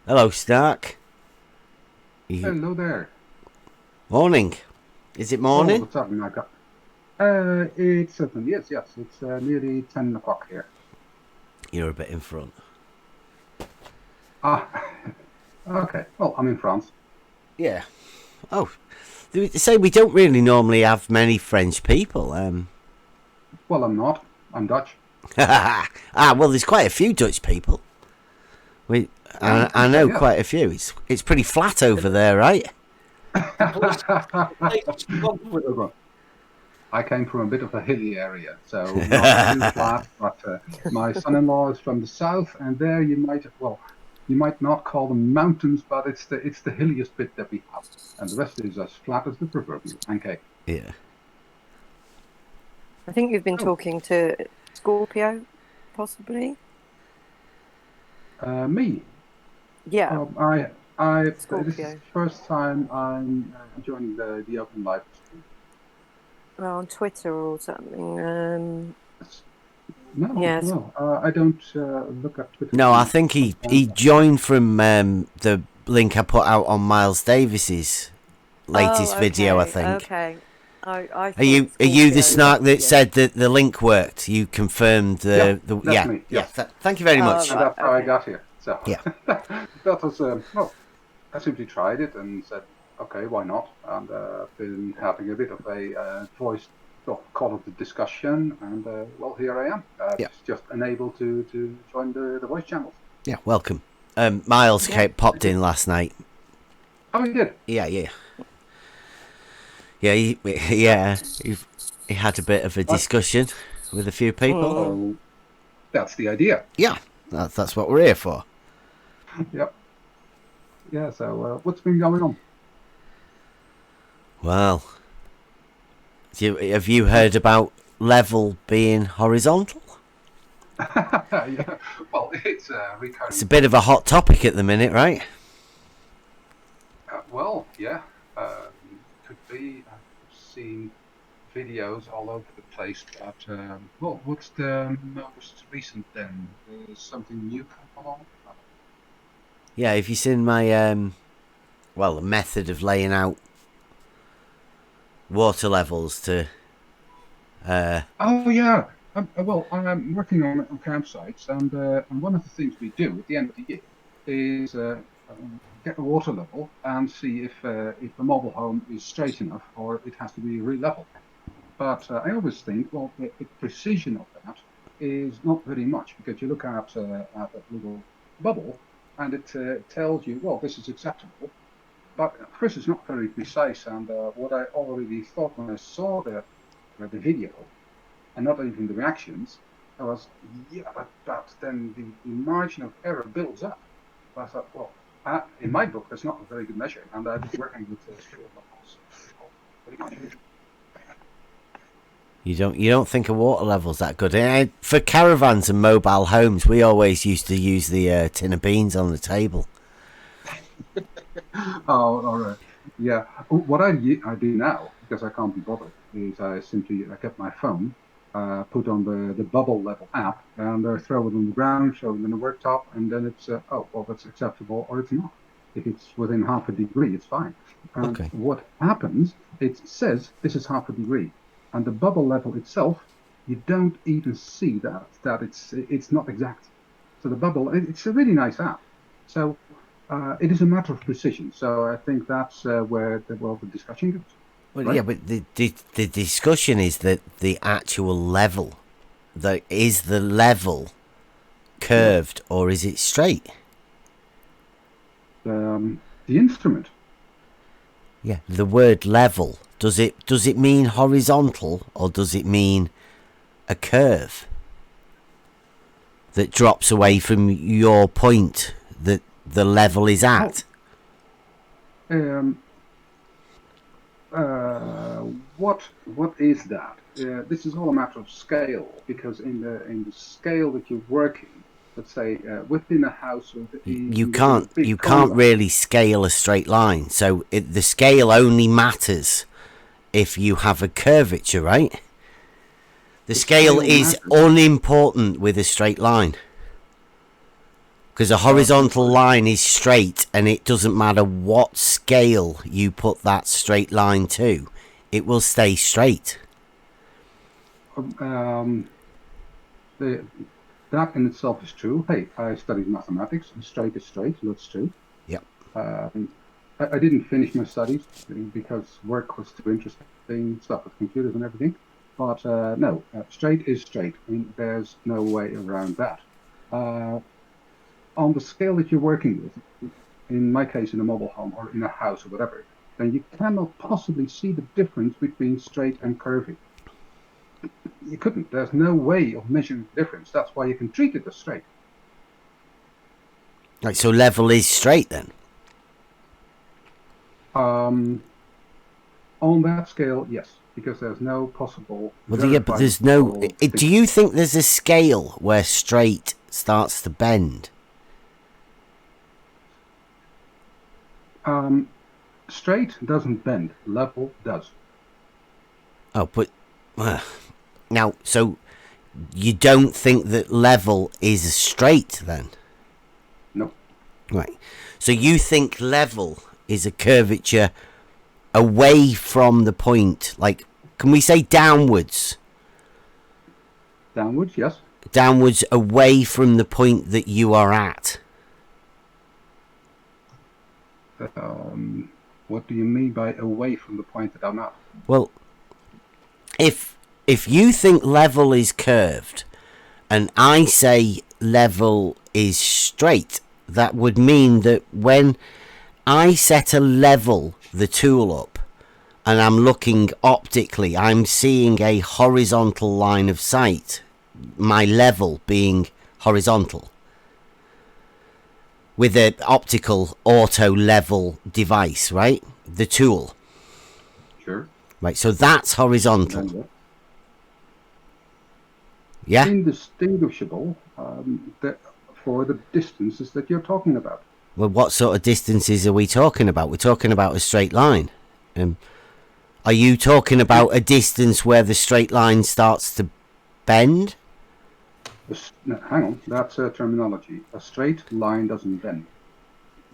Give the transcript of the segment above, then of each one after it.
Hello, Snark. You... Hello there. Morning. Is it Oh, morning? what's up, Micah? It certainly is, yes. It's nearly 10 o'clock here. You're a bit in front. Ah, okay. Well, I'm in France. Yeah. Oh, they say we don't really normally have many French people. Well, I'm not. I'm Dutch. Well, there's quite a few Dutch people. We, Yeah, you I could say know yes. quite a few. It's pretty flat over there, right? Well, I came from a bit of a hilly area, so not too flat, but my son-in-law is from the south, and there you might not call them mountains, but it's the hilliest bit that we have, and the rest is as flat as the proverbial pancake. Yeah. I think you've been Oh, talking to Scorpio, possibly. me. Yeah, This is Scorpio. the first time I'm joining the Open Live stream. Well, on Twitter or something. No, Yes. no, I don't look at Twitter No, too I much. think he joined from the link I put out on Miles Davis's latest Oh, video. I okay, think. okay. I Are thought you the Scorpio was Snark that yeah. said that the link worked? You confirmed Yeah, the that's yeah me. yeah. Yes, Thank you very Oh, much. and right, that's how I okay. got here. So Yeah. that was well, I simply tried it and said, okay, why not? And been having a bit of a voice, well, call it the discussion, and well, here I am. Yeah. Just unable to join the voice channels. Yeah, welcome. Miles Yeah. popped in last night. Oh, you did. Yeah, yeah, yeah. He had a bit of a What? discussion with a few people. Mm. So that's the idea. Yeah, that's what we're here for. Yep. Yeah. So what's been going on? Well, have you heard about level being horizontal? Yeah. Well, it's a It's recurring a bit of a topic. hot topic at the minute, right? Well, yeah. Could be. I've seen videos all over the place, but well, what's the most recent then? Is something new come along? Yeah, have you seen my the method of laying out water levels to Oh yeah. Well, I'm working on campsites, and one of the things we do at the end of the year is get a water level and see if the mobile home is straight enough or it has to be re-leveled. But I always think, well, the precision of that is not very much because you look at that little bubble and it tells you, well, this is acceptable. But first, it's not very precise. And what I already thought when I saw the video and not even the reactions, I was, yeah, but then the margin of error builds up. But I thought, well, in my book, that's not a very good measure. And I've been working with skill levels pretty much. you don't think a water level's that good. For caravans and mobile homes, we always used to use the tin of beans on the table. Oh, all right. Yeah. What I do now, because I can't be bothered, is I get my phone, put on the bubble level app, and throw it on the ground, show it on the worktop, and then it's oh, well, that's acceptable or it's not. If it's within half a degree, it's fine. And Okay. what happens? It says this is half a degree, and the bubble level itself, you don't even see that it's not exact. So the bubble, it's a really nice app. So it is a matter of precision. So I think that's where the discussion goes, Well, yeah, right? but the discussion is that the actual level, is the level Yeah. curved or is it straight? The instrument. Yeah, the word level, does it mean horizontal or does it mean a curve that drops away from your point that the level is Well, at? um, uh, what is that? This is all a matter of scale because in the scale that you're working, let's say within a house or You even within a can't big you can't condo. really scale a straight line, so the scale only matters if you have a curvature, right? The The scale scale is matters. unimportant with a straight line. Because a horizontal line is straight, and it doesn't matter what scale you put that straight line to, it will stay straight. That in itself is true. Hey, I studied mathematics, and straight is straight, that's true. Yep. I didn't finish my studies because work was too interesting, stuff with computers and everything. But no, straight is straight. I mean, there's no way around that. On the scale that you're working with, in my case, in a mobile home or in a house or whatever, then you cannot possibly see the difference between straight and curvy. You couldn't. There's no way of measuring the difference. That's why you can treat it as straight. Right, so level is straight then? On that scale, yes, because there's no possible. Well, yeah, but there's no. Do you think there's a scale where straight starts to bend? Straight doesn't bend. Level does. Oh, but now, so you don't think that level is straight then? No. Right. So you think level is a curvature away from the point, like, can we say downwards? Downwards, yes. Downwards away from the point that you are at. What do you mean by away from the point that I'm at? Well, if you think level is curved and I say level is straight, that would mean that when I set a level the tool up and I'm looking optically, I'm seeing a horizontal line of sight, my level being horizontal, with an optical auto level device, right? The tool. Sure. Right, so that's horizontal. Yeah? Indistinguishable for the distances that you're talking about. Well, what sort of distances are we talking about? We're talking about a straight line. Are you talking about a distance where the straight line starts to bend? No, hang on, that's a terminology. A straight line doesn't bend.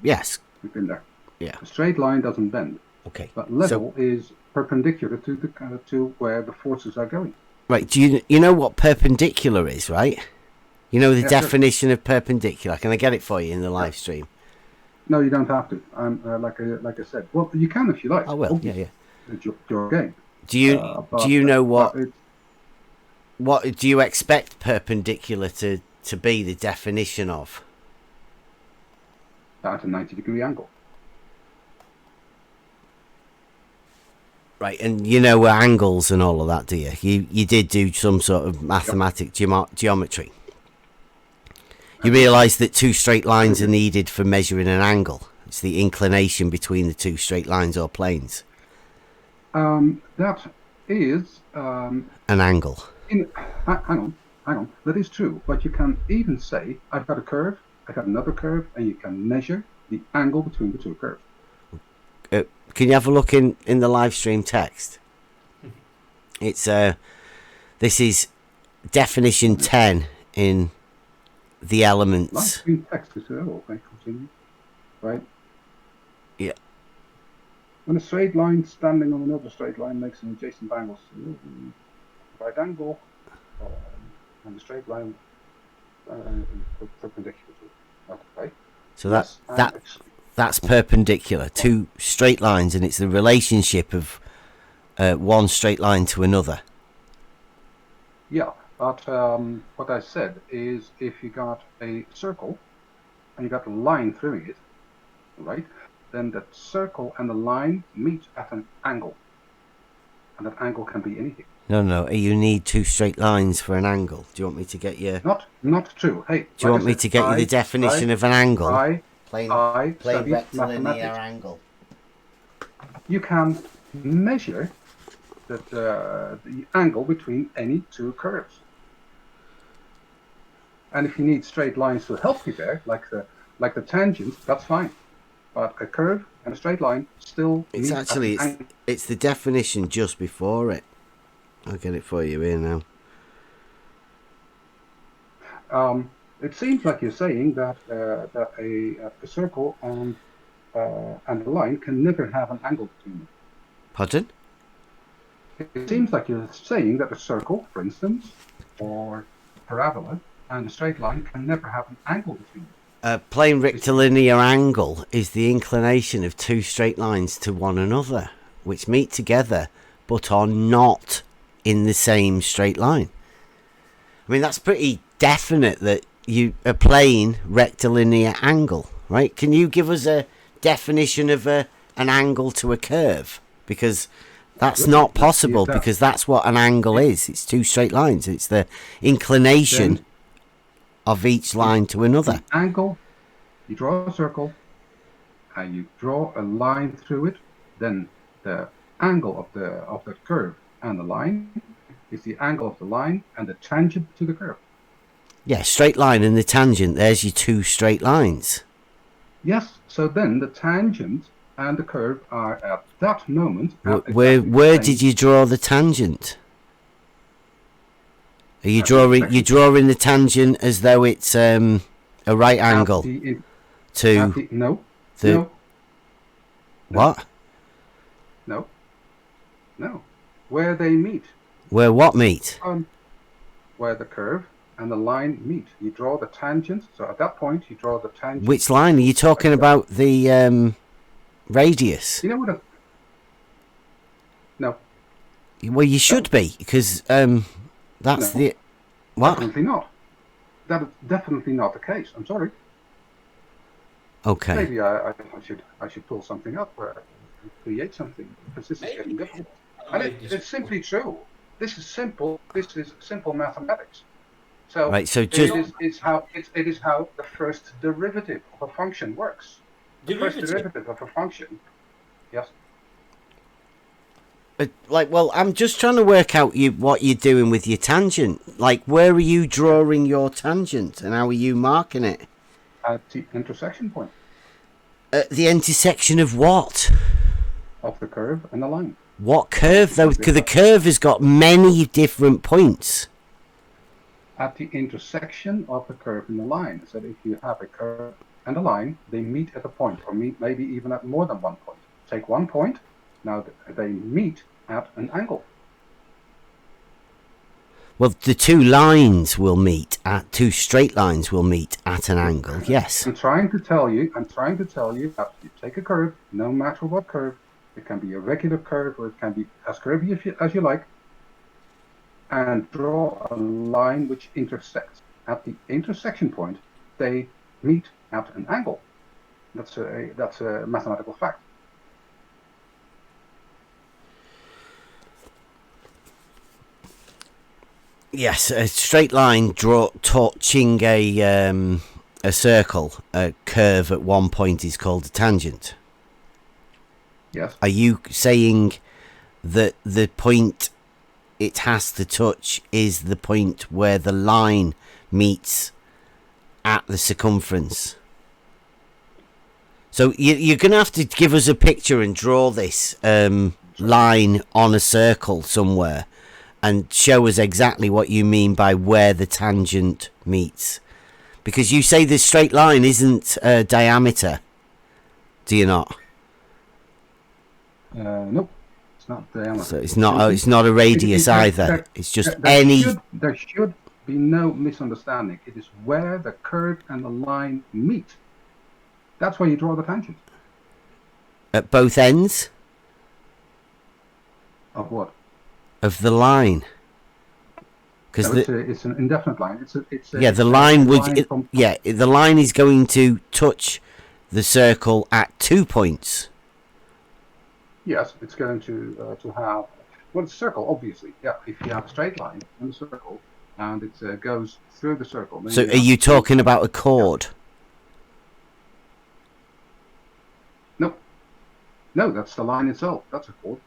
Yes. We've been there. Yeah. A straight line doesn't bend. Okay. But level is perpendicular to where the forces are going. Right. Do you know what perpendicular is, right? You know the definition of perpendicular. Can I get it for you in the live stream? No, you don't have to. Like I said. Well, you can if you like. I will. Yeah. It's your game. Do you know what do you expect perpendicular to be the definition of? At a 90-degree angle. Right, and you know angles and all of that, do you? You did do some sort of mathematic geometry. You realise that two straight lines are needed for measuring an angle. It's the inclination between the two straight lines or planes. That is an angle. Hang on. That is true. But you can even say, I've got a curve, I got another curve, and you can measure the angle between the two curves. Can you have a look in the live stream text? It's this is definition 10 in the elements. Live stream text is okay, continue. Right? Yeah. When a straight line standing on another straight line makes an adjacent angle, right angle, and the straight line perpendicular to it. Okay. So that's perpendicular. Two straight lines, and it's the relationship of one straight line to another. Yeah, but what I said is if you got a circle and you got a line through it, right, then that circle and the line meet at an angle. And that angle can be anything. No, you need two straight lines for an angle. Do you want me to get you... Not true. Hey, do you want me to get you the definition of an angle? Plain rectilinear angle. You can measure the angle between any two curves. And if you need straight lines to help you there, like the tangent, that's fine. But a curve and a straight line still... It's the definition just before it. I'll get it for you here now. It seems like you're saying that a circle and a line can never have an angle between them. Pardon? It seems like you're saying that a circle, for instance, or parabola, and a straight line can never have an angle between them. A plane rectilinear angle is the inclination of two straight lines to one another, which meet together but are not in the same straight line. I mean, that's pretty definite that a plane rectilinear angle, right? Can you give us a definition of an angle to a curve? Because that's not possible, because that's what an angle is. It's two straight lines. It's the inclination of each line to another. Angle, you draw a circle, and you draw a line through it, then the angle of the curve and the line is the angle of the line and the tangent to the curve. Yeah, straight line and the tangent, there's your two straight lines. Yes, so then the tangent and the curve are at that moment. Where did you draw the tangent? Are you drawing the tangent as though it's a right angle no. What? No. Where they meet. Where what meet? Where the curve and the line meet. You draw the tangent. So at that point, you draw the tangent. Which line are you talking about? The radius? You know what? No. Well, you should be, because that's the what? Definitely not. That is definitely not the case. I'm sorry. Okay. Maybe I should pull something up where I create something, because this is getting difficult. And it's simply true. This is simple. This is simple mathematics. So, right, so just it is how the first derivative of a function works. The first derivative of a function. Yes. Well, I'm just trying to work out what you're doing with your tangent. Like, where are you drawing your tangent, and how are you marking it? At the intersection point. At the intersection of what? Of the curve and the line. What curve, though? Because the curve has got many different points. At the intersection of the curve and the line. So if you have a curve and a line, they meet at a point, or meet maybe even at more than one point. Take one point, now they meet at an angle. Well, the two lines will meet at two straight lines will meet at an angle. Yes. I'm trying to tell you that you take a curve, no matter what curve. It can be a regular curve, or it can be as curvy as you like, and draw a line which intersects. At the intersection point, they meet at an angle. That's a mathematical fact. Yes, a straight line touching a circle, a curve at one point is called a tangent. Yes. Are you saying that the point it has to touch is the point where the line meets at the circumference? So you're going to have to give us a picture and draw this line on a circle somewhere and show us exactly what you mean by where the tangent meets. Because you say the straight line isn't diameter, do you not? Nope, it's not diameter. So it's not a radius either. It's just any. There should be no misunderstanding. It is where the curve and the line meet. That's where you draw the tangent. At both ends? Of what? Of the line. Because it's an indefinite line. The line is going to touch the circle at 2 points. Yes, it's going to have, well, it's a circle, obviously. Yeah, if you have a straight line and a circle, and it goes through the circle. So are you talking about a chord? No, that's the line itself. That's a chord.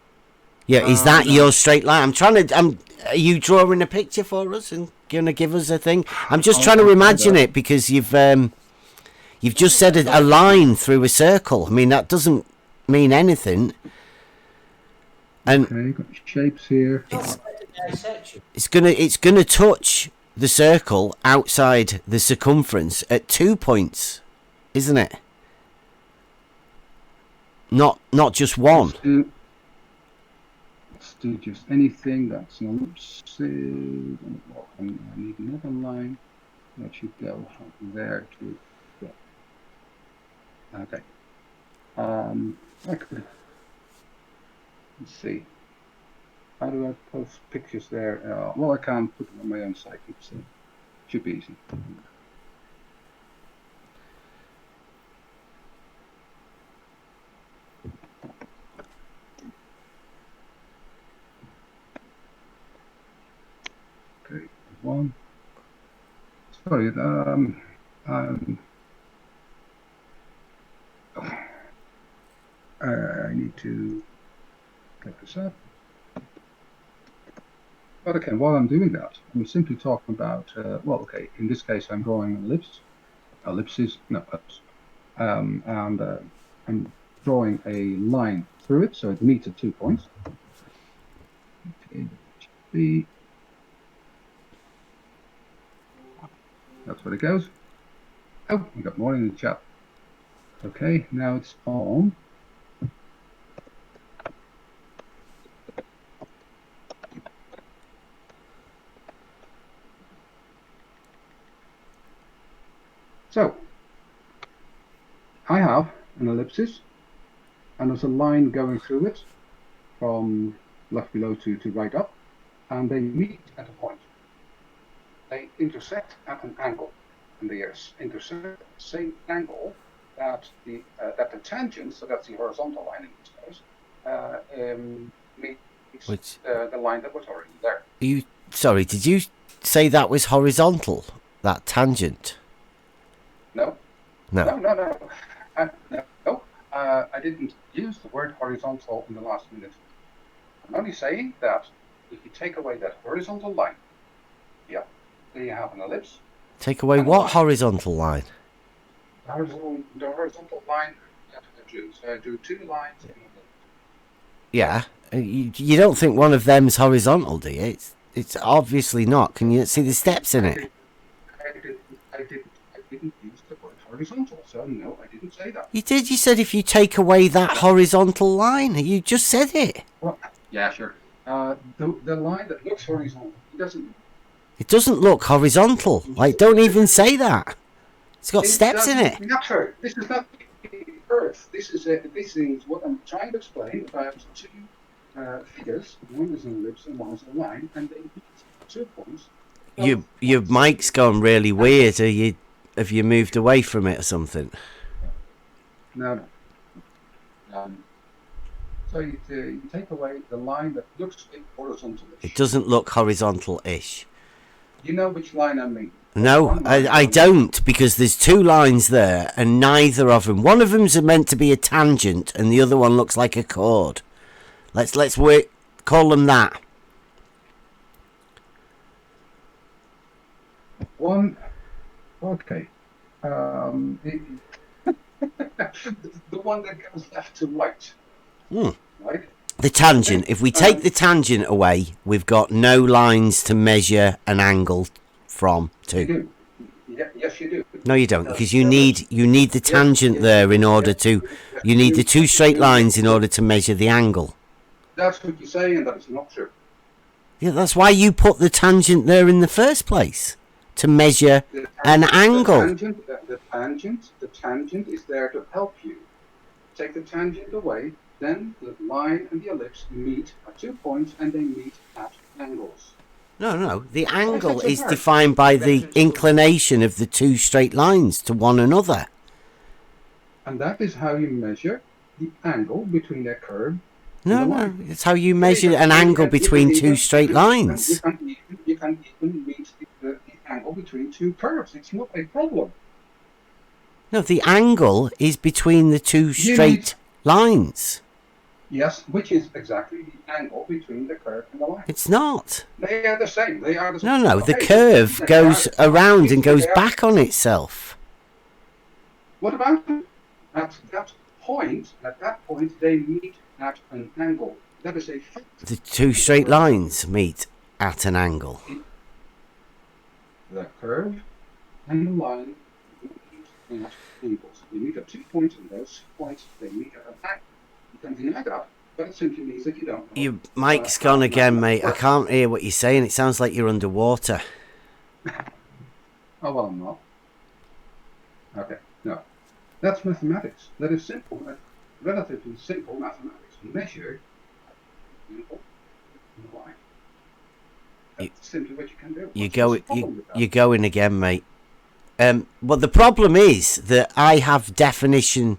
Yeah, is that your straight line? Are you drawing a picture for us and going to give us a thing? I'm just trying to imagine it, because you've just said a line through a circle. I mean, that doesn't mean anything. And okay, got shapes here. It's gonna touch the circle outside the circumference at 2 points, isn't it? Not just one. Let's do just anything that's an ellipsis. Well, I need another line that should go from there to there. Okay. I could, let's see. How do I post pictures there? Well, I can put them on my own site, so it should be easy. Okay, one. Sorry, I need to get this up. But okay, while I'm doing that, I'm simply talking about, well, okay, in this case, I'm drawing an ellipses, and I'm drawing a line through it, so it meets at 2 points. Okay, that's where it goes. Oh, we got more in the chat. Okay, now it's on. So, I have an ellipsis, and there's a line going through it from left below to right up, and they meet at a point. They intersect at an angle, and they intersect at the same angle that the tangent, so that's the horizontal line in this case, meets the line that was already there. Sorry, did you say that was horizontal, that tangent? No. No. No. I didn't use the word horizontal in the last minute. I'm only saying that if you take away that horizontal line, yeah, then you have an ellipse. Take away what horizontal line? The horizontal line you have to do. So I do 2 lines. Yeah. You don't think one of them's horizontal, do you? It's obviously not. Can you see the steps in it? I didn't use the word horizontal, so no, I didn't say that. You did. You said if you take away that horizontal line. You just said it. Well, yeah, sure. The line that looks horizontal, it doesn't look horizontal. Like, don't even say that. It's got steps in it. Not true. This is not the Earth. This is what I'm trying to explain about 2 figures. One is an ellipse and one is a line, and they meet 2 points. Your mic's gone really weird. Have you moved away from it or something? No. So you take away the line that looks horizontal-ish. It doesn't look horizontal-ish. You know which line I mean? No, I don't, because there's 2 lines there, and neither of them. One of them's meant to be a tangent, and the other one looks like a chord. Let's call them that. One. Okay. The one that goes left to right. Right? The tangent. If we take the tangent away, we've got no lines to measure an angle from to. You do. Yes, you do. No, you don't, because you need the tangent there in order to. You need the 2 straight lines in order to measure the angle. That's what you say, and that is not true. Yeah, that's why you put the tangent there in the first place, to measure an angle. The tangent is there to help you. Take the tangent away, then the line and the ellipse meet at 2 points, and they meet at angles. No. The angle is defined by the inclination of the 2 straight lines to one another. And that is how you measure the angle between their curve. No. It's how you measure an angle between 2 straight lines. You can even meet the angle between 2 curves. It's not a problem. No, the angle is between the 2 straight lines. Yes, which is exactly the angle between the curve and the line. It's not. They are the same. No. The curve goes around and goes back on itself. What about at that point? At that point, they meet at an angle. That is a fact. The 2 straight lines meet at an angle. the curve and the line meet at angles. You meet at 2 points, and those points, they meet at an angle. Something like that. But it simply means that you don't know. Your mic's gone again, mate. I can't hear what you're saying. It sounds like you're underwater. Oh, well, I'm not. Okay, no. That's mathematics. That is simple, relatively simple mathematics. Measure in a line. That's simply what you can do. You're going again, mate. Well, the problem is that I have definition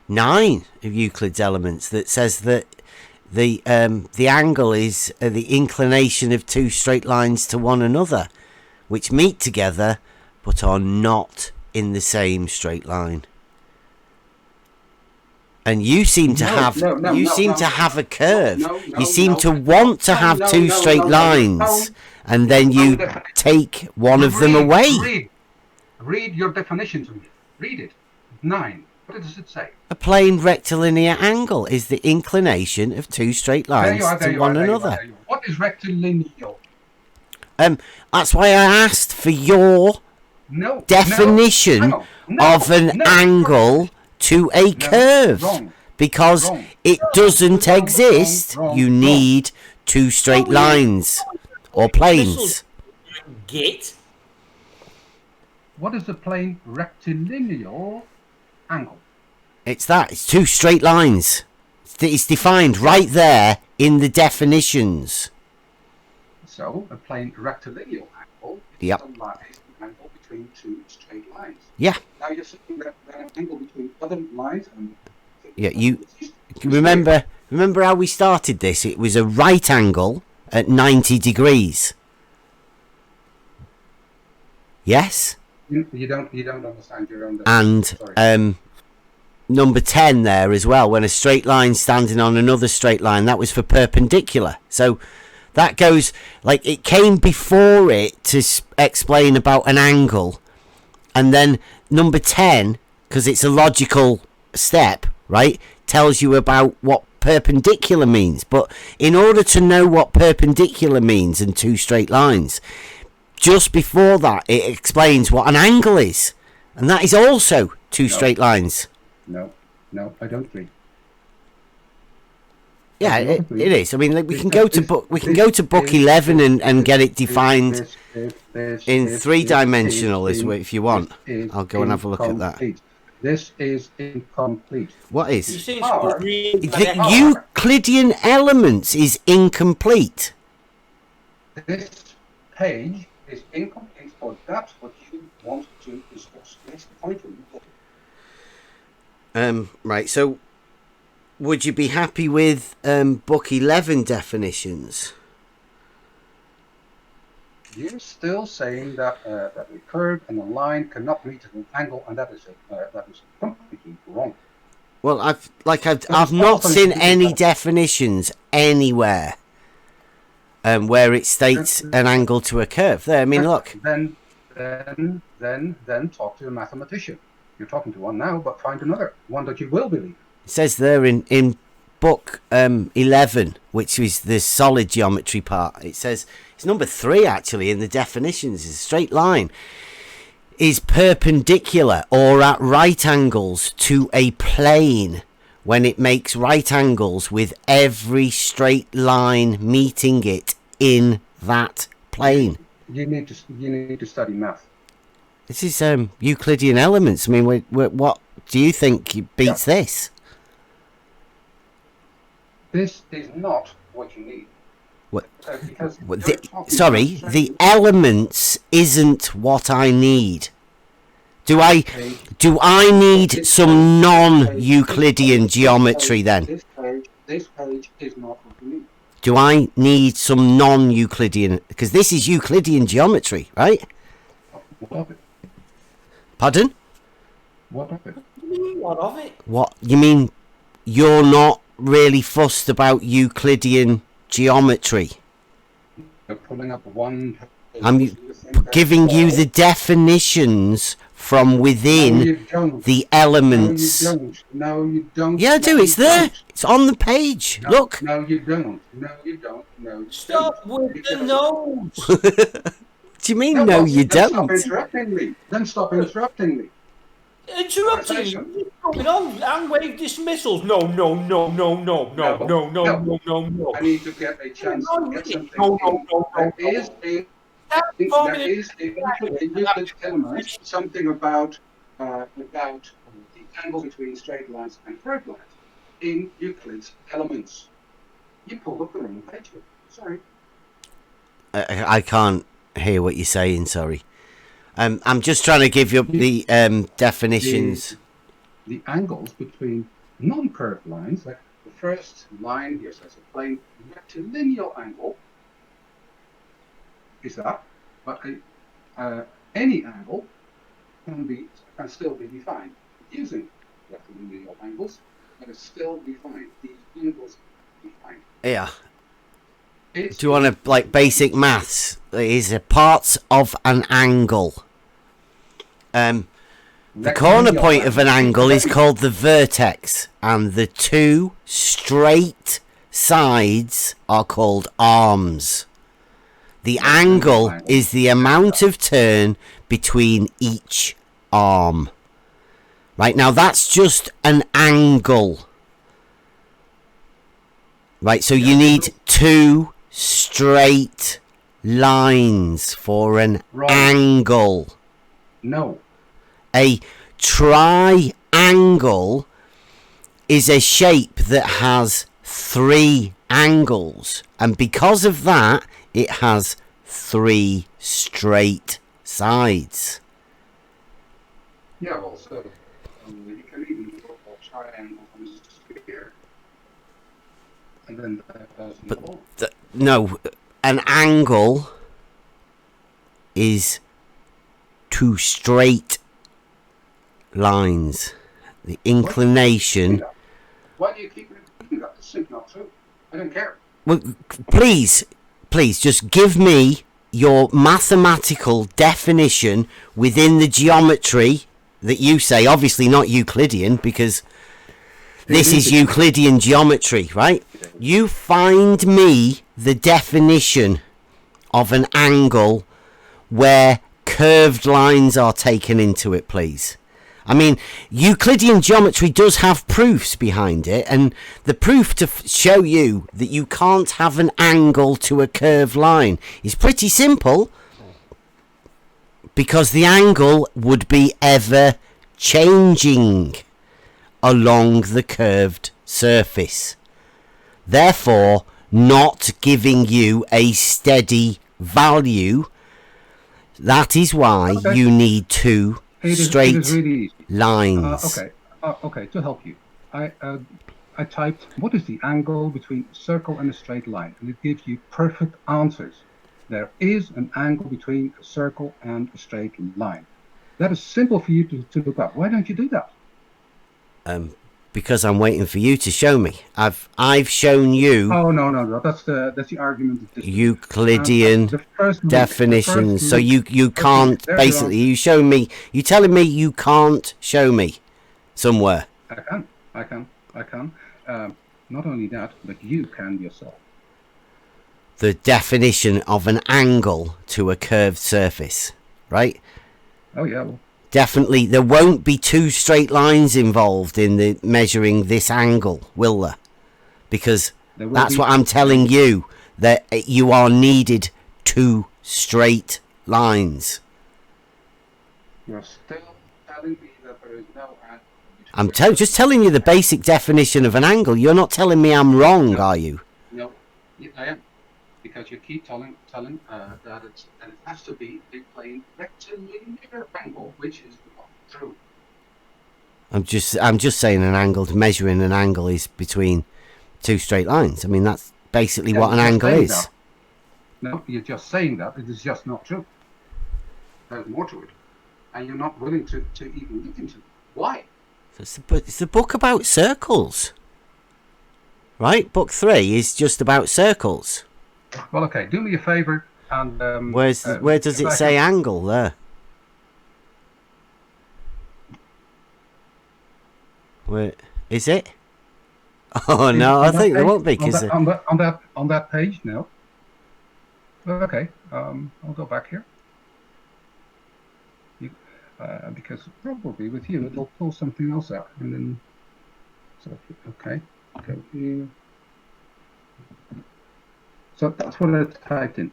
9 of Euclid's elements that says that the angle is the inclination of two straight lines to one another, which meet together but are not in the same straight line. And you seem to have a curve. You seem to want to have two straight lines, and then you take one of them away. Read your definition to me. Read it. 9. What does it say? A plane rectilinear angle is the inclination of two straight lines to one another. What is rectilinear? That's why I asked for your definition of an angle to a curve, because it doesn't exist. You need two straight lines or planes. Git. What is a plane rectilinear angle? It's two straight lines. It's defined right there in the definitions. So a plane rectilinear angle is an angle between two straight lines. Yeah. Now you're saying that an angle between other lines and you remember how we started this? It was a right angle at 90 degrees. Yes? You don't understand your own definition. And number 10 there as well, when a straight line standing on another straight line, that was for perpendicular. So that goes, like, it came before it to explain about an angle, and then number 10, because it's a logical step, right, tells you about what perpendicular means. But in order to know what perpendicular means and two straight lines, just before that it explains what an angle is, and that is also two straight lines. No, I don't agree. Yeah, it is. I mean, like, we can go to book 11 and get it defined in three-dimensional if you want. I'll go and have a look at that. This is incomplete. What is? The Euclidean elements is incomplete. This page is incomplete, or that's what you want to discuss. That's the point of the book. Right, so would you be happy with book 11 definitions? You're still saying that that a curve and a line cannot meet at an angle, and that is completely wrong. Well, I've not seen any definitions anywhere where it states an angle to a curve. There, I mean, look. Then talk to a mathematician. You're talking to one now, but find another one that you will believe. It says there in book 11, which is the solid geometry part. It says it's number 3 actually in the definitions. Is a straight line is perpendicular or at right angles to a plane when it makes right angles with every straight line meeting it in that plane. You need to study math. This is Euclidean elements. I mean, what do you think beats this? This is not what you need. What? The elements isn't what I need. Do I need some non-Euclidean geometry then? This page is not what you need. Do I need some non-Euclidean? Because this is Euclidean geometry, right? What of it? Pardon? What of it? What of it? What you mean? You're not really fussed about Euclidean geometry. You're pulling up one page. I'm giving you the definitions from within the elements. No, you don't. Yeah, I do. It's there. It's on the page. Look. No, you don't. No, you don't. No. Stop with the nose. Do you mean No, no, well, you then don't? Stop interrupting me. Then stop interrupting me. Interrupting. What's going on? Hand wave dismissals. No, no, no, no, no, no, no, no, no, no, no. I need to get a chance to get something No, no, in. no, There no, is no. a Stop in forming Euclid's elements something about the angle between straight lines and curved lines in Euclid's elements. You pulled up the wrong page. Sorry. I can't hear what you're saying. Sorry. I'm just trying to give you the definitions. The angles between non-curved lines, like the first line here says a plane rectilinear angle, is that, but any angle can still be defined using rectilinear angles, but it's still defined. These angles are defined. Yeah. Do you want to like basic maths? It is a part of an angle. The corner point of an angle is called the vertex, and the two straight sides are called arms. The angle is the amount of turn between each arm. Right, now that's just an angle. Right, so you need two straight lines for an angle. No. A triangle is a shape that has three angles, and because of that, it has three straight sides. Yeah, well, so you can even put a triangle on a sphere, and then that does no, an angle is two straight lines. The inclination. Why do you keep repeating that? It's simply not true. I don't care. Well, please, just give me your mathematical definition within the geometry that you say. Obviously not Euclidean, because this is Euclidean geometry, right? You find me the definition of an angle where curved lines are taken into it, please. I mean, Euclidean geometry does have proofs behind it, and the proof to show you that you can't have an angle to a curved line is pretty simple, because the angle would be ever changing along the curved surface, therefore not giving you a steady value. That is why you need two straight really lines. Okay. To help you, I typed what is the angle between a circle and a straight line, and it gives you perfect answers. There is an angle between a circle and a straight line. That is simple for you to look up. Why don't you do that? Because I'm waiting for you to show me. I've shown you. Oh no. That's the argument. Euclidean definitions. So you can't basically. You show me. You telling me you can't show me somewhere. I can. Not only that, but you can yourself. The definition of an angle to a curved surface, right? Oh yeah. Well, definitely, there won't be two straight lines involved in the measuring this angle, will there? Because that's what I'm telling you, that you are needed two straight lines. You're still telling me that there is no angle. I'm just telling you the basic definition of an angle. You're not telling me I'm wrong, are you? No, I am. Because you keep telling that it has to be a plane rectilinear angle, which is not true. I'm just saying an angle, measuring an angle is between two straight lines. I mean, that's basically what an angle is. That. No, you're just saying that. It is just not true. There's more to it. And you're not willing to even look into it. Why? It's a book about circles. Right? Book 3 is just about circles. Well, okay. Do me a favor and where does it say angle there? Where is it? Oh no, I think there won't be on that page now. Okay. I'll go back here. Because probably with you it'll pull something else out, and then okay, go here. So that's what I typed in,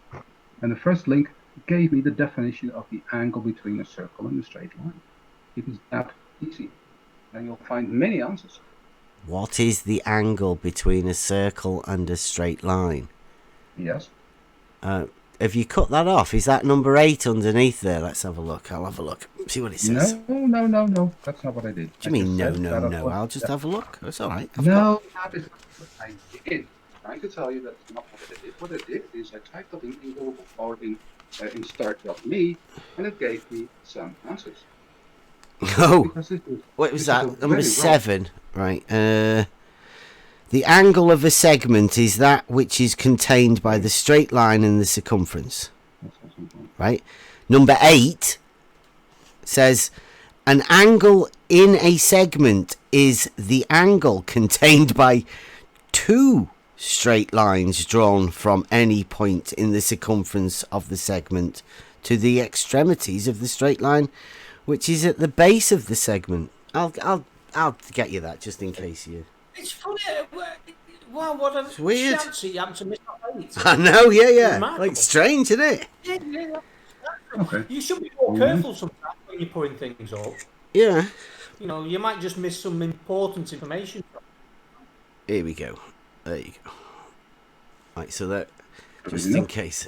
and the first link gave me the definition of the angle between a circle and a straight line. It is that easy, and you'll find many answers. What is the angle between a circle and a straight line? Yes. Have you cut that off? Is that number 8 underneath there? Let's have a look. I'll have a look. See what it says. No. That's not what I did. What do you mean, no? I'll just have a look. That's all right. No, that is what I did. I'm trying to tell you that's not what I did. What I did is I typed up in Google or in Snark.me, and it gave me some answers. Oh, what was that? Number 7. Right. The angle of a segment is that which is contained by the straight line and the circumference. Right. Number 8 says an angle in a segment is the angle contained by 2 straight lines drawn from any point in the circumference of the segment to the extremities of the straight line, which is at the base of the segment. I'll get you that just in case you. It's funny. Wow, what a It's weird. chance you have to miss that 8. I know, yeah. Remarkable. Like strange, isn't it? Yeah. Okay. You should be more careful sometimes when you're putting things up. Yeah. You know, you might just miss some important information. Here we go. There you go. Right, so that just in case.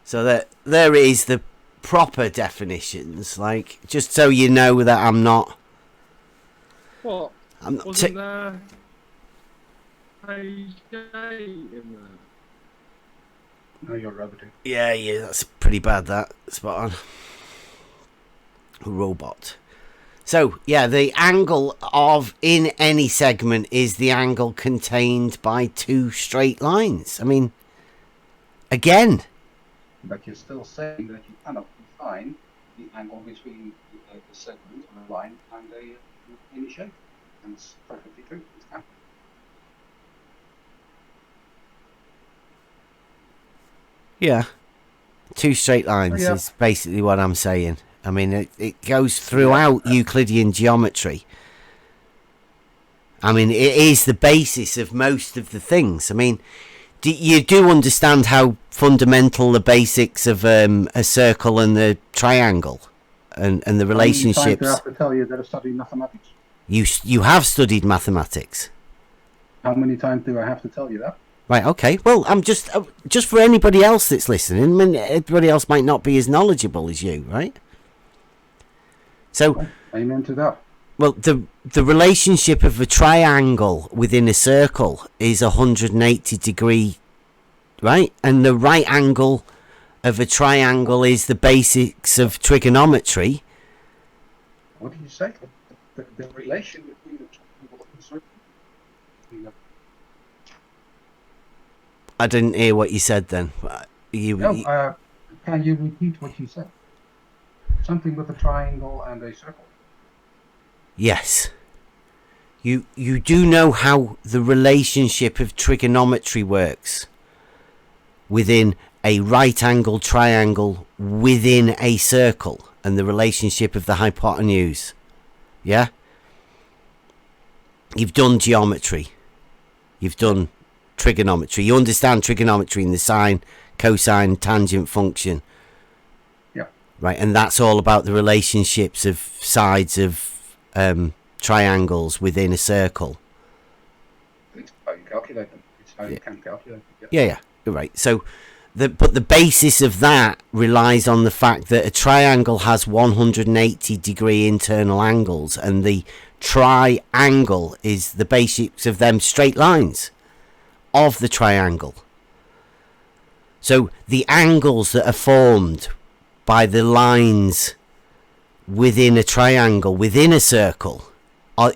So that there is the proper definitions, like just so you know that I'm not. What? I'm not. Wasn't there page 8 in there? No, you're rubbiting. Yeah, that's pretty bad. That spot on. Robot. So yeah, the angle of in any segment is the angle contained by 2 straight lines. I mean, again. But you're still saying that you cannot define the angle between the segment on a line and any shape. And it's perfectly true. It can. Yeah. 2 straight lines Yeah. is basically what I'm saying. I mean, it goes throughout Euclidean geometry. I mean, it is the basis of most of the things. I mean, you do understand how fundamental the basics of a circle and the triangle and the relationships. How many times do I have to tell you that I studied mathematics? You have studied mathematics. How many times do I have to tell you that? Right, okay. Well, I'm just for anybody else that's listening. I mean, everybody else might not be as knowledgeable as you, right? So, amen to that. Well, the relationship of a triangle within a circle is 180 degree, right? And the right angle of a triangle is the basics of trigonometry. What did you say? The relation between the triangle and the circle? I didn't hear what you said then. Can you repeat what you said? Something with a triangle and a circle. Yes. You do know how the relationship of trigonometry works within a right angle triangle within a circle and the relationship of the hypotenuse. Yeah? You've done geometry. You've done trigonometry. You understand trigonometry in the sine, cosine, tangent function. Yeah. Right, and that's all about the relationships of sides of triangles within a circle. It's how you calculate them. It's how you can calculate them. Yeah, you're right. So, but the basis of that relies on the fact that a triangle has 180 degree internal angles, and the triangle is the basics of them straight lines of the triangle. So the angles that are formed by the lines within a triangle, within a circle,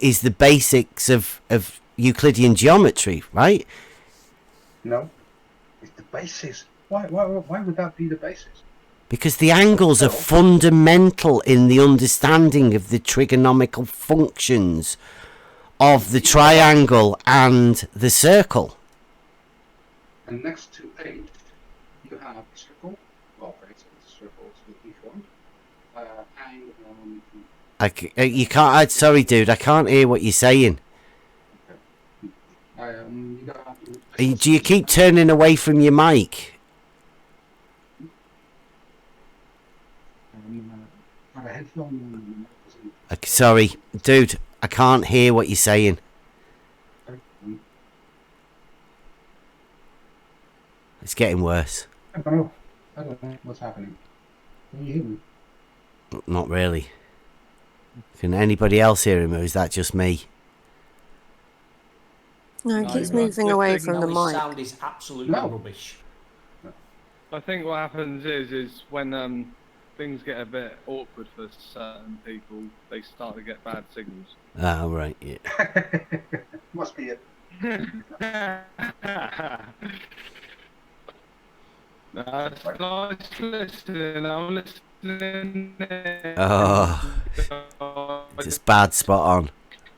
is the basics of Euclidean geometry, right? No, it's the basis. Why would that be the basis? Because the angles are fundamental in the understanding of the trigonometrical functions of the triangle and the circle. And next to 8, you have a circle. Well, for example, the circle is being formed. You can't. Sorry, dude. I can't hear what you're saying. Do you keep turning away from your mic? Sorry, dude. I can't hear what you're saying. It's getting worse. I don't know what's happening. Can you hear me? Not really. Can anybody else hear him, or is that just me? No, he No, keeps but moving the away thing- from the His mic. sound is absolutely No. rubbish. I think what happens is when things get a bit awkward for certain people, they start to get bad signals. Ah, right. Yeah. Must be it. That's nice listening. I'm listening. Oh, it's bad spot on.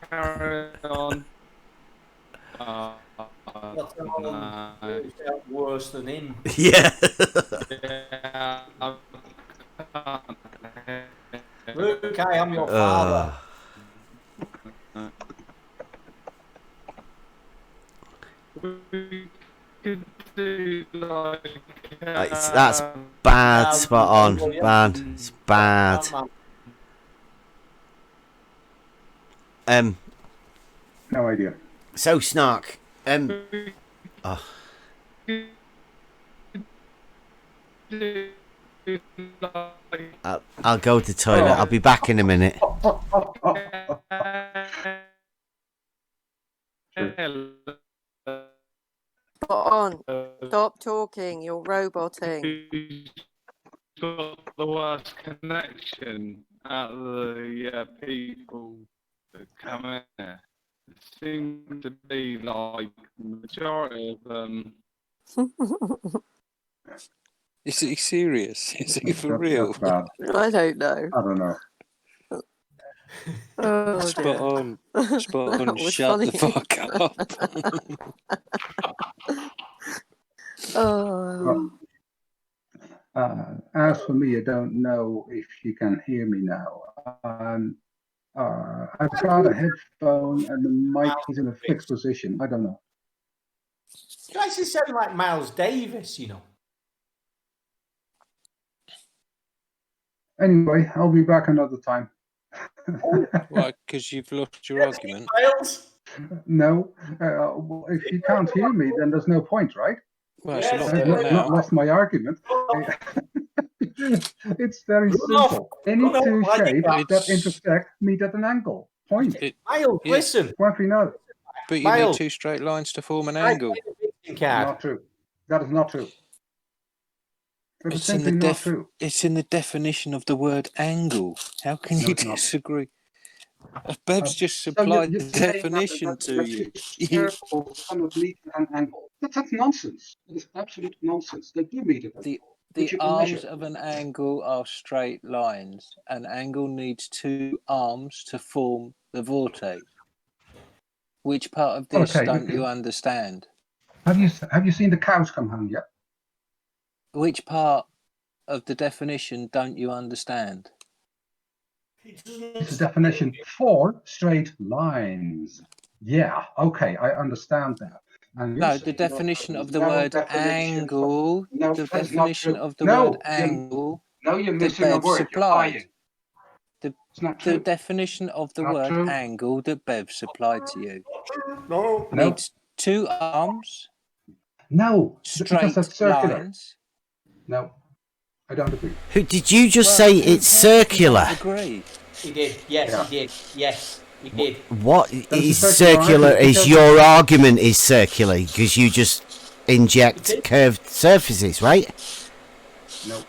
Carry on. That's worse than him. Yeah. Yeah, Luke, I am your father. we could do like. That's bad spot on. Bad. It's bad. No idea. So Snark. I'll go to the toilet. I'll be back in a minute. Spot on. Stop talking. You're roboting. Who's got the worst connection out of the people that come in there? It seems to be like the majority of them. Is he serious? Is he for That's real? bad. I don't know. I don't know. Oh, Spot dear. on. Spot That on. was Shut the funny. fuck up. Oh. As for me, I don't know if you can hear me now. I've got a headphone and the mic is in a fixed position. I don't know. You guys sound like Miles Davis, you know. Anyway, I'll be back another time. Why? Because you've lost your argument. Miles? No, well, if you can't hear me, then there's no point, right? Well, it's a lot I've better not now. lost my argument. It's very simple. Any two shapes that intersect meet at an angle. Point. Miles, Yeah. listen. What we know. But you Miles. need two straight lines to form an I angle. played a visiting card. Not true. That is not true. That is It's in simply the not true. It's in the definition of the word angle. How can No, you it's not. disagree? Bev's just So supplied you're the saying definition that to you. circles cannot meet at an angle. That's nonsense. It is absolute nonsense. They do meet at an angle. The Which you can arms measure. of an angle are straight lines. An angle needs two arms to form the vortex. Which part of this Okay. don't you understand? Have you seen the cows come home yet? Which part of the definition don't you understand? It's a definition for straight lines. Yeah, okay, I understand that. And you're No, saying the definition there's of the no word definition angle. No, The that is not definition true. of the No, word angle. No, you're that missing a Bev word. You're supplied. lying. The, It's not the true. definition of the Not word true. angle that Bev supplied to you No. No, needs two arms, no, because straight that's circular. lines. No, I don't agree. Who did you just Well, say? who It's cares if you don't circular. agree. He did. Yes, Yeah. he did. Yes, he did. What is is a circular circular? argument Is because- your argument is circular because you just inject curved surfaces, right? No.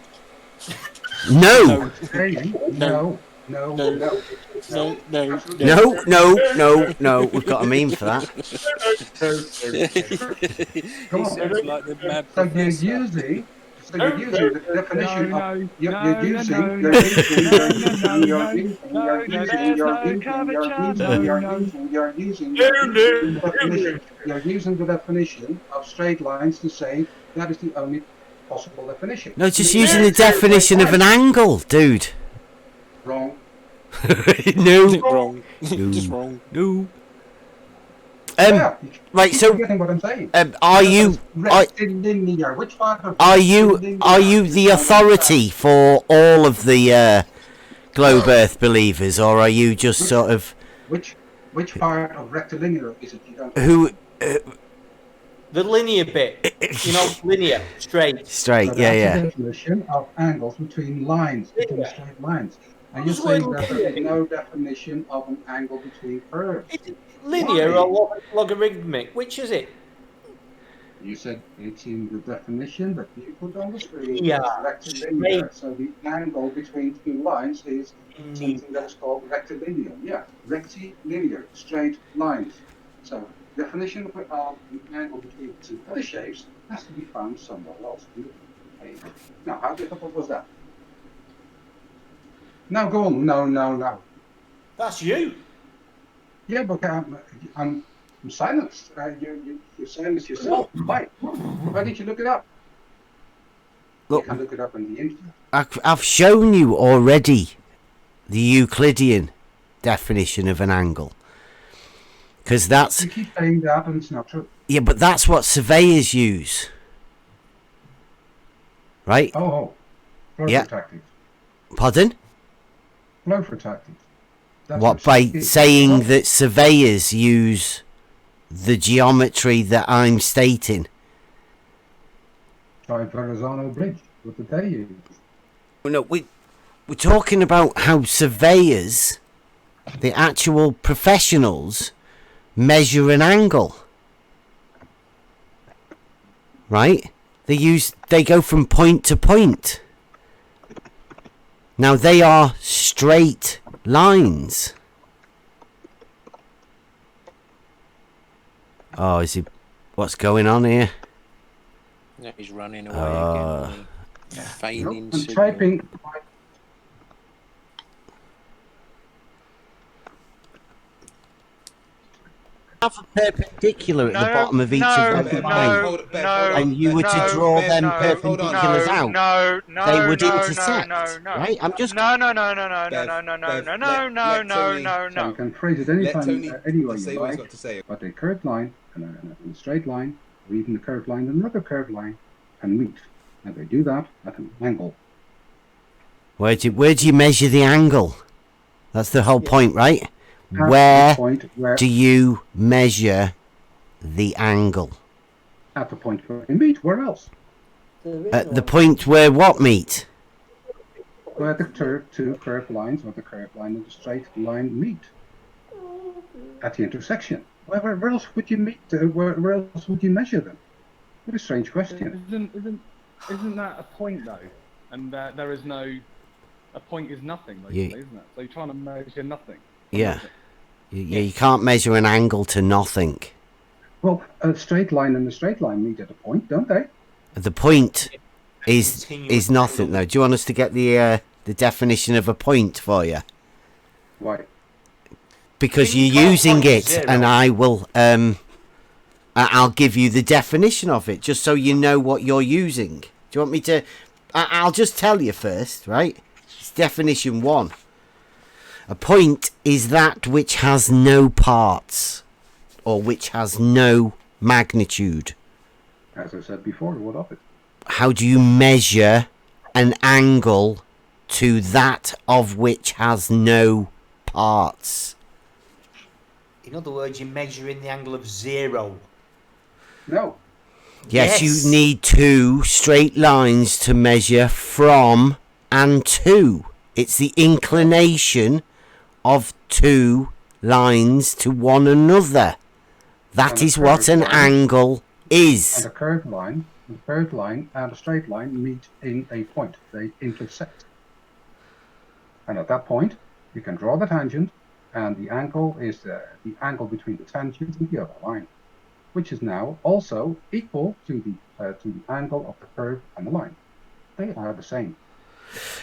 No, Saying no, no, No. no. No, no, Absolutely no, no, no, no. We've got a meme for that. Come He on. sounds like the mad So you're professor. using the definition No, of no, you're no, using no, you're no, using no, you're no, using no, you're no, using no, you're no, using there's you're no using curvature, you're using the definition you're using the definition of straight lines to say that is the only possible definition. No, just using the definition of an angle, dude. Wrong. No. Wrong. No. Just wrong. No. Yeah, you Right. keep So, forgetting what I'm saying. are you? Rectilinear. Which part of Are you rectilinear is the on authority for all of the globe Earth believers, or are you just sort of Which part of rectilinear is it you don't who? The linear bit. You know, linear, straight. Straight, So yeah, that's yeah. a definition of angles between lines, between straight lines. And you're What's the word saying that there is linear? no definition of an angle between curves. Is it linear Why? or logarithmic? Which is it? You said it's in the definition that you put on the screen Yeah, as rectilinear. So the angle between two lines is something that is called rectilinear. Yeah, rectilinear, straight lines. So definition of an angle between two other shapes has to be found somewhere else in the page. Now, how difficult was that? Now go on. No. That's you. Yeah, but I'm silenced. You silenced yourself. Why? Why did you look it up? Look, You can look it up on the internet. I've shown you already the Euclidean definition of an angle, because that's You keep saying that, and it's not true. yeah, but that's what surveyors use, right? Oh, flow Yeah. for tactics. Pardon? Flow for tactics. That's What, by it's saying flow that surveyors use the geometry that I'm stating? by Verrazano Bridge with the day use. No, we're talking about how surveyors, the actual professionals, measure an angle, right? They go from point to point. Now they are straight lines. Oh, what's going on here? No, he's running away again. Feigning I'm signal. typing. Have a perpendicular at the bottom of each of them lines, and you were to draw them perpendiculars out. They would intersect, right? I'm just So you can phrase it anytime, any way you like. But a curved line and a straight line, or even a curved line and another curved line, can meet, and they do that at an angle. where do you measure the angle? That's the whole point, right? At Where the point where do you measure the angle? at the point where they meet, where else? At the point where what meet? Where the two curved lines, or the curved line and the straight line meet. At the intersection. Where else would you meet? Where else would you measure them? What a strange question. Isn't that a point though? And there is no. A point is nothing, basically, isn't it? So you're trying to measure nothing. Yeah. You can't measure an angle to nothing. Well, a straight line and a straight line meet at a point, don't they? The point is nothing, though. Do you want us to get the definition of a point for you? Why? Because You you're can't using point it, zero. and I will. I'll give you the definition of it, just so you know what you're using. Do you want me to? I'll just tell you first, right? It's definition 1. A point is that which has no parts, or which has no magnitude. As I said before, what of it? How do you measure an angle to that of which has no parts? In other words, you're measuring the angle of 0. No. Yes, Yes. you need 2 straight lines to measure from and to. It's the inclination of 2 lines to one another. That And a is what an curved line. angle And is. a curved line and a straight line meet in a point. They intersect. And at that point, you can draw the tangent, and the angle is the angle between the tangent and the other line, which is now also equal to the angle of the curve and the line. They are the same.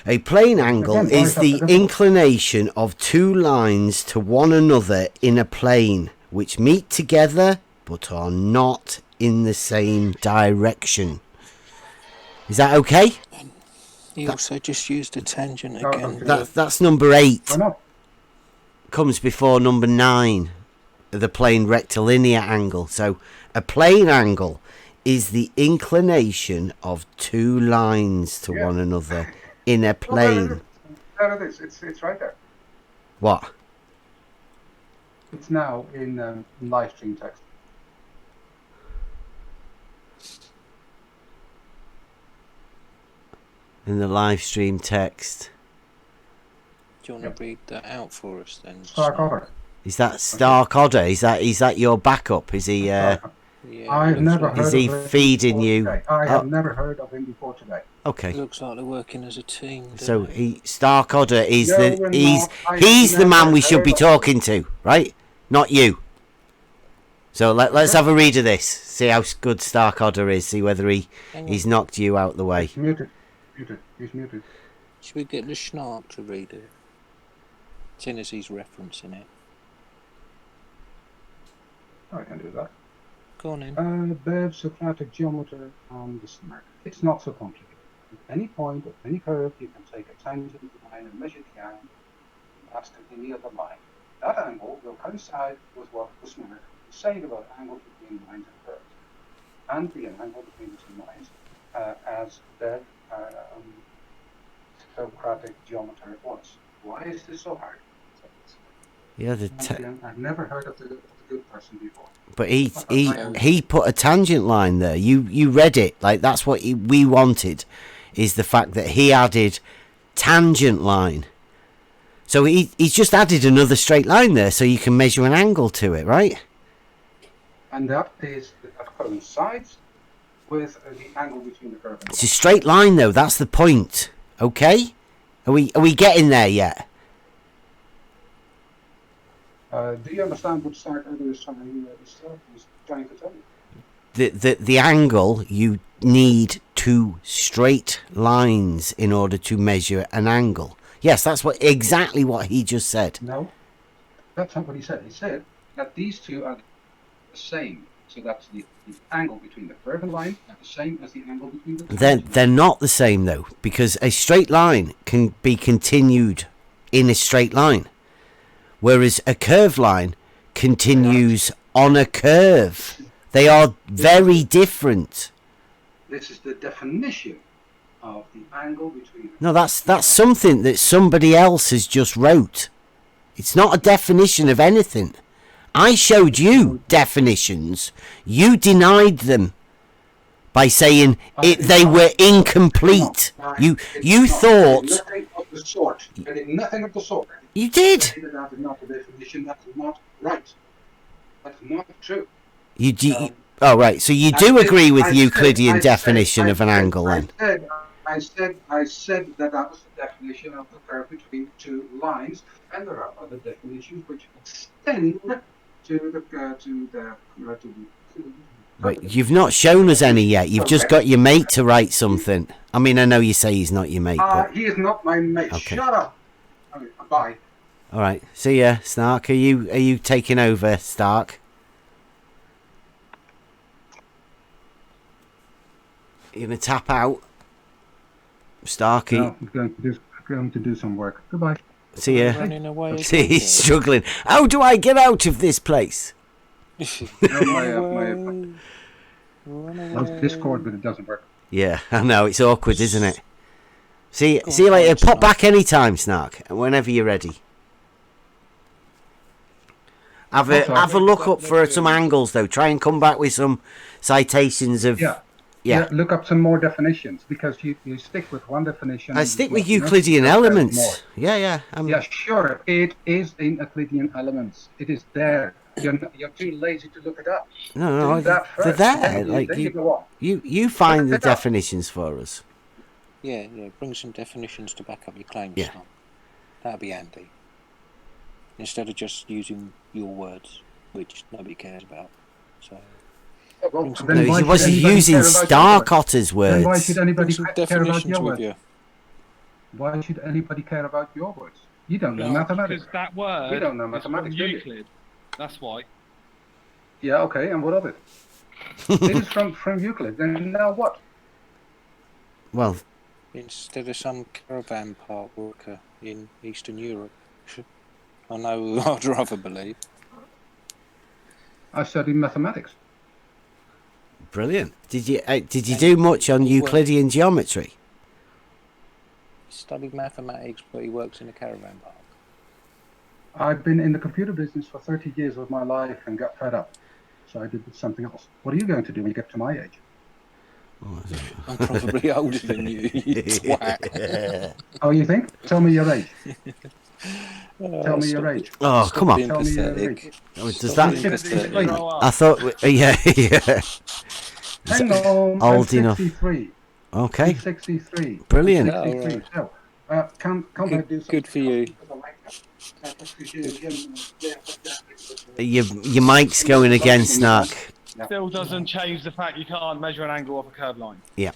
A plane angle Again, why is is that the difficult? inclination of 2 lines to one another in a plane, which meet together but are not in the same direction. Is that okay? He also just used a tangent Oh, again. okay. That's number 8. Oh, no. Comes before number 9, the plane rectilinear angle. So a plane angle is the inclination of two lines to one another in a plane. There it is. It's right there. What? It's now in live stream text. In the live stream text. Do you want to read that out for us then? Snark Otter. Is that Snark Otter? Is that your backup? Is he? Yeah, I've never heard Is he of him feeding before you? today. I have never heard of him before today. Okay. Looks like they're working as a team. So Stark Otter is No, we're he's not. he's the man we should be heard of talking to, right? Not you. So let's have a read of this. See how good Stark Otter is. See whether he's knocked you out the way. He's muted. He's muted. Should we get the Snark to read it? Seeing as he's referencing it. I can do that. Go on in. Bev Socratic geometry on the Snark. It's not so complicated. At any point of any curve, you can take a tangent line and measure the angle that's continuing the line. That angle will coincide with what the Snark is saying about angles between lines and curves, and be an angle between the two lines, as Bev Socratic geometry was. Why is this so hard? Yeah, I've never heard of the good person before. But he put a tangent line there. You read it like that's what we wanted, is the fact that he added tangent line. So he's just added another straight line there, so you can measure an angle to it, right? And that coincides with the angle between the curve and it's a straight line though. That's the point. Okay, are we getting there yet? Do you understand what Snark is trying to tell you? The angle, you need two straight lines in order to measure an angle. Yes, that's exactly what he just said. No, that's not what he said. He said that these two are the same. So that's the angle between the curve and line are the same as the angle between the two. They're not the same though, because a straight line can be continued in a straight line, whereas a curved line continues on a curve. They are very different. This is the definition of the angle between. No, that's something that somebody else has just wrote. It's not a definition of anything. I showed you definitions. You denied them by saying they were incomplete. You thought. Nothing of the sort. I did nothing of the sort. You did. That is not the definition. That's not right. That's not true. Oh right. So you do agree with Euclidean definition of an angle then? I said that was the definition of the curve between two lines, and there are other definitions which extend to the. Wait, you've not shown us any yet. You've just got your mate to write something. I mean, I know you say he's not your mate, but he is not my mate. Okay. Shut up. Bye. all right. See ya, Snark. Are you taking over, Stark? You gonna tap out, Starky? No, I'm going to do some work. Goodbye. See ya. Running away See, again. he's struggling. How do I get out of this place? Run away. Discord, but it doesn't work. Yeah, I know. It's awkward, isn't it? See you later. Pop back anytime, Snark, whenever you're ready. Have a look up for some angles, though. Try and come back with some citations of... Yeah, look up some more definitions, because you stick with one definition. I stick with Euclidean elements. Yeah. Yeah, sure. It is in Euclidean elements. It is there. You're too lazy to look it up. No, they're there. Then Like you go on. you find the definitions for us. Yeah. Bring some definitions to back up your claims. Yeah. Tom. That'd be handy. Instead of just using your words, which nobody cares about. So. Well, No, then why he should wasn't anybody using care about your Stark words? Otter's Then why words. should anybody Bring some care about definitions your with words? you. Why should anybody care about your words? You don't know mathematics. Because that word You don't know is mathematics, from do you? Euclid. That's why. Yeah, okay, and what of it? It is from Euclid. Then now what? Well, instead of some caravan park worker in Eastern Europe. I know who I'd rather believe. I studied mathematics. Brilliant. Did you do much on Euclidean geometry? He studied mathematics, but he works in a caravan park. I've been in the computer business for 30 years of my life and got fed up. So I did something else. What are you going to do when you get to my age? I'm probably older than you, you twat. Oh, you think? Tell me your age. Tell me your age. Oh, come on. Tell me your age. Oh, does Stop that? being pathetic. I thought, yeah. Hang on. Old I'm enough. 63. Okay. I'm 63. Brilliant. Yeah, 63. right. So, can't I do something? Good for you. Your mic's going again, Snark. Still doesn't change the fact you can't measure an angle off a curved line. Yeah.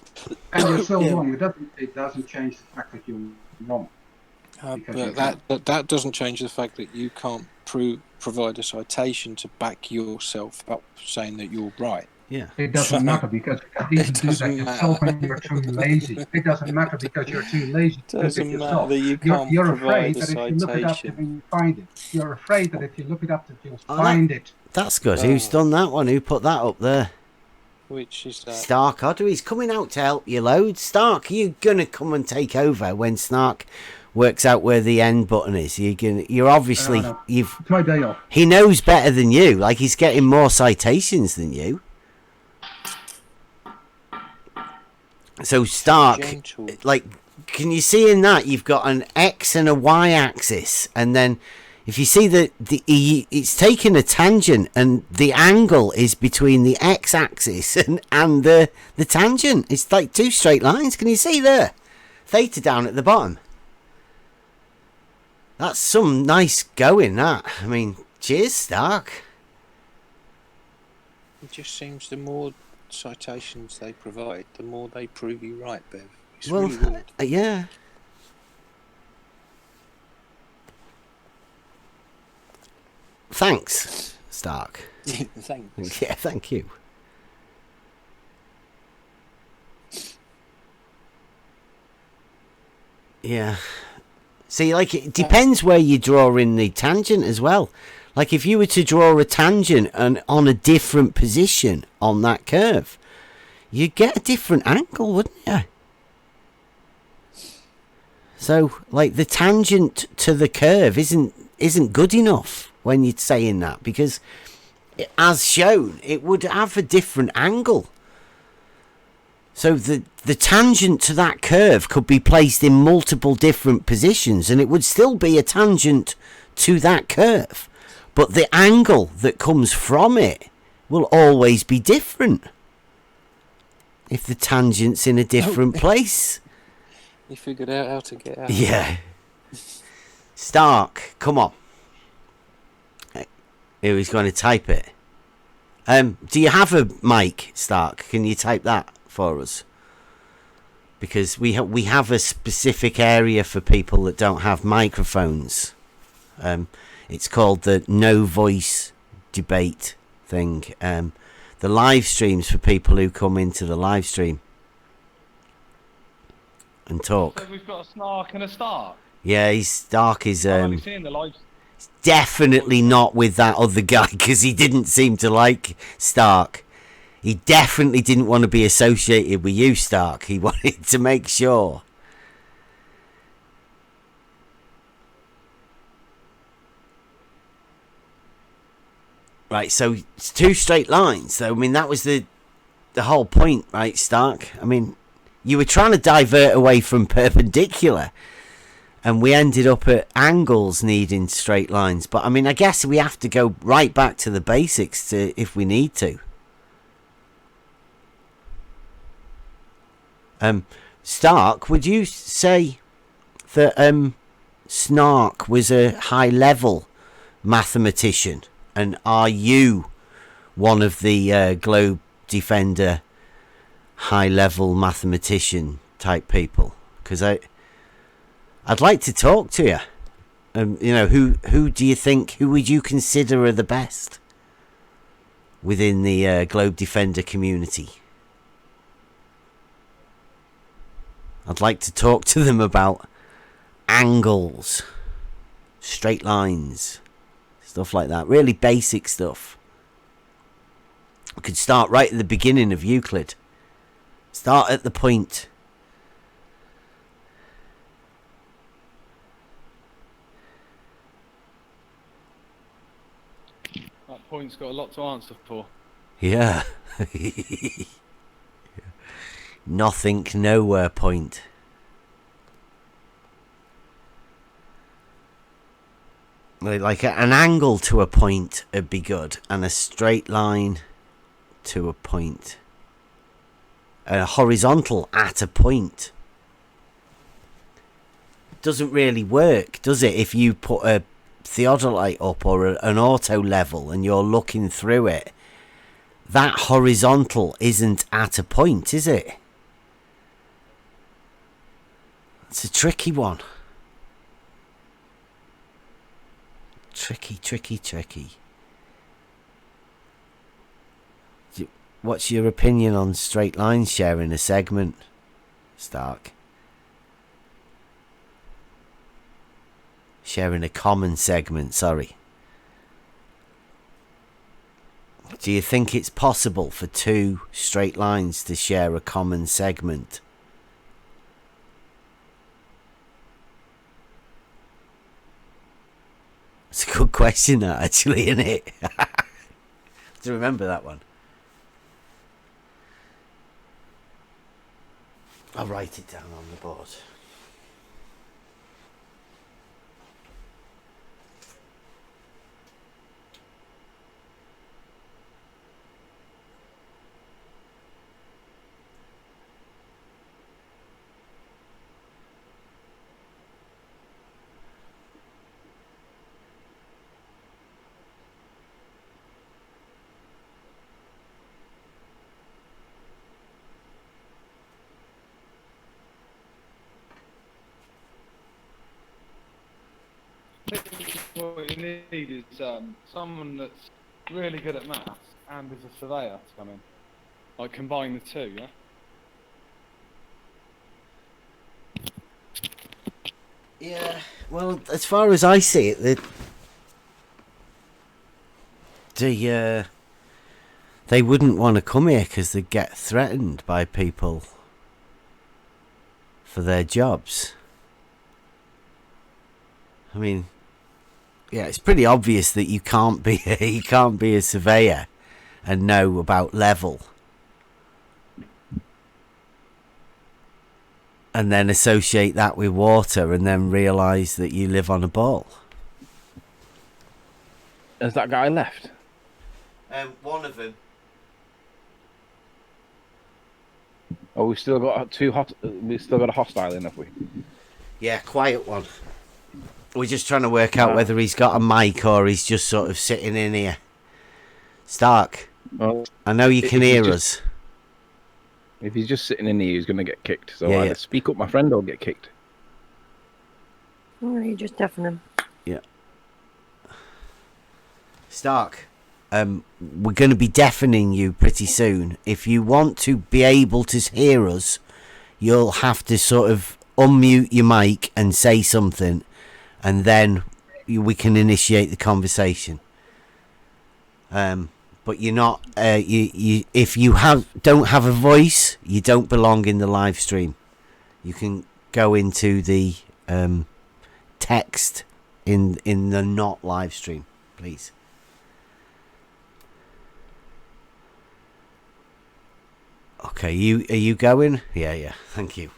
And you're still wrong. It doesn't change the fact that you're wrong. But that doesn't change the fact that you can't provide a citation to back yourself up saying that you're right. Yeah. It doesn't matter because you can do that yourself when you're too lazy. It doesn't matter because you're too lazy to do it Doesn't matter yourself. that you can't You're afraid provide a that if you look it up, citation. you find it. You're afraid that if you look it up, that you'll Oh, find it. That's good. Who's done that one? Who put that up there? Which is that? Stark Otter. He's coming out to help you loads. Stark, are you gonna come and take over when Snark works out where the end button is? You're obviously No. you've. It's my day off. He knows better than you. Like he's getting more citations than you. So Stark, Gentle. like, can you see in that you've got an X and a Y axis, and then if you see that it's taking a tangent, and the angle is between the X axis and the tangent. It's like two straight lines. Can you see there? Theta down at the bottom. That's some nice going. That, I mean, cheers, Stark. It just seems the more citations they provide, the more they prove you right, Bev. It's Well, really weird. yeah. Thanks, Stark. Thanks. Yeah, thank you. Yeah. See, like, it depends where you draw in the tangent as well. Like, if you were to draw a tangent and on a different position on that curve, you'd get a different angle, wouldn't you? So, like, the tangent to the curve isn't good enough when you're saying that, because as shown, it would have a different angle. So the tangent to that curve could be placed in multiple different positions, and it would still be a tangent to that curve. But the angle that comes from it will always be different if the tangent's in a different place. You figured out how to get out. Yeah. Stark, come on. Here he's going to type it. Do you have a mic, Stark? Can you type that for us? Because we have a specific area for people that don't have microphones. It's called the no voice debate thing. The live streams for people who come into the live stream and talk. So we've got a Snark and a Stark. Yeah, Stark is I've only seen the live. definitely not with that other guy, because he didn't seem to like Stark. He definitely didn't want to be associated with you, Stark. He wanted to make sure. Right, so it's two straight lines. So I mean, that was the whole point, right, Stark? I mean, you were trying to divert away from perpendicular, and we ended up at angles needing straight lines. But I mean, I guess we have to go right back to the basics if we need to. Stark, would you say that Snark was a high-level mathematician, and are you one of the Globe Defender high-level mathematician type people? Because I'd like to talk to you. You know, who do you think? Who would you consider are the best within the Globe Defender community? I'd like to talk to them about angles, straight lines, stuff like that. Really basic stuff. We could start right at the beginning of Euclid. Start at the point. That point's got a lot to answer for. Yeah. Nothing, nowhere point. Like an angle to a point would be good, and a straight line to a point. A horizontal at a point. Doesn't really work, does it? If you put a theodolite up or an auto level and you're looking through it, that horizontal isn't at a point, is it? It's a tricky one. Tricky. What's your opinion on straight lines sharing a segment, Stark? Sharing a common segment, sorry. Do you think it's possible for two straight lines to share a common segment? It's a good question, that, actually, isn't it? To remember that one. I'll write it down on the board. What you need is someone that's really good at maths and is a surveyor to come in. Like combine the two, yeah? Yeah, well, as far as I see it, they wouldn't want to come here because they'd get threatened by people for their jobs. I mean, yeah, it's pretty obvious that you can't be a surveyor and know about level, and then associate that with water, and then realise that you live on a ball. Has that guy left? One of them. Oh, we still got a hostile in, have we? Yeah, quiet one. We're just trying to work out whether he's got a mic or he's just sort of sitting in here. Stark, I know you can hear us. If he's just sitting in here, he's going to get kicked. So Yeah, either speak up, my friend, or get kicked. Oh, you just deafen him. Yeah. Stark, we're going to be deafening you pretty soon. If you want to be able to hear us, you'll have to sort of unmute your mic and say something, and then we can initiate the conversation. But you're not. If you don't have a voice, you don't belong in the live stream. You can go into the text in the not live stream, please. Okay, are you going? Yeah. Thank you.